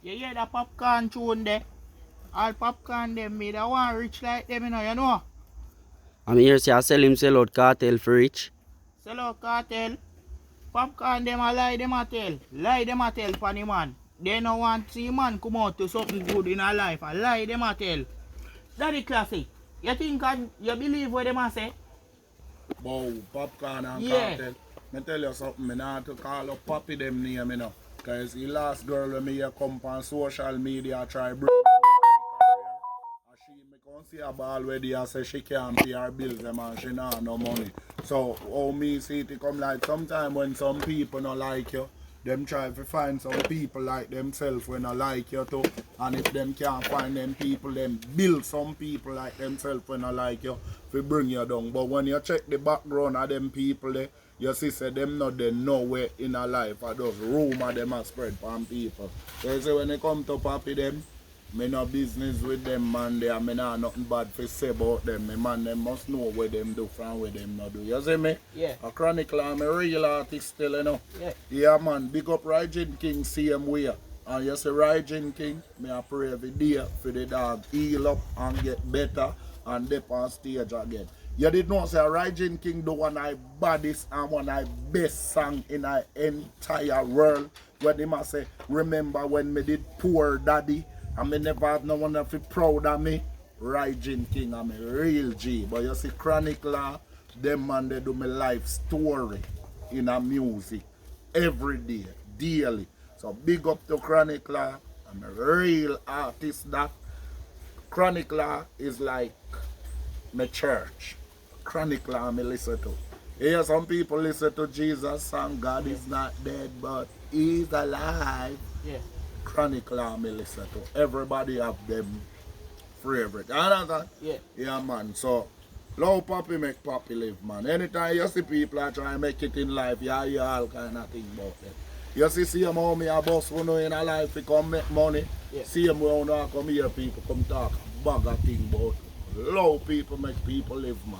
You hear the popcorn tune there? All popcorn them me the one rich like them, you know. I'm here say I sell him sell out cartel for rich. Sell out cartel. Popcorn them a lie them a tell. Lie them a tell funny man. They no want see man come out to something good in a life. A lie them a tell. That the classic. You think you believe what them a say? Bow, popcorn and Yeah. cartel. Me tell you something, me not to call up Poppy them name, you know. Cause the last girl when me here come on social media try bring and she me come see a ball where they say she can't pay her bills them and she not no money. So how me see it come like sometime when some people not like you, them try to find some people like themselves when not like you too. And if them can't find them people, them build some people like themselves when not like you to bring you down. But when you check the background of them people there, you see say them not there nowhere in a life. I just rumor them a spread from people. So you say when they come to Poppy them, me no business with them man there, me not nothing bad to say about them. Me man them must know what them do from what them not do. You see me? Yeah. A chronicler, I'm a real artist still, you know. Yeah. Yeah man, big up Rygin King same way. And you see Rygin King, me I pray every day for the dog heal up and get better and dip on stage again. You did not say Rygin King do one of the baddest and one of the best song in the entire world. When him a say, remember when me did Poor Daddy and me never have no one to be proud of me. Rygin King, I'm a real G. But you see Chronicler, them man they do my life story in a music every day, daily. So big up to Chronicler. I'm a real artist that. Chronicler is like my church. Chronicler me listen to. Here some people listen to Jesus song, God is not dead but he's alive. Yeah. Chronicler me listen to. Everybody have them favorite. You understand? Yeah. Yeah man. So love Poppy make Poppy live man. Anytime you see people are trying to make it in life, you hear all kind of thing about them. You see how me a boss who know in a life to come make money. Yeah. See them who now come here people come talk bag of thing about love people make people live man.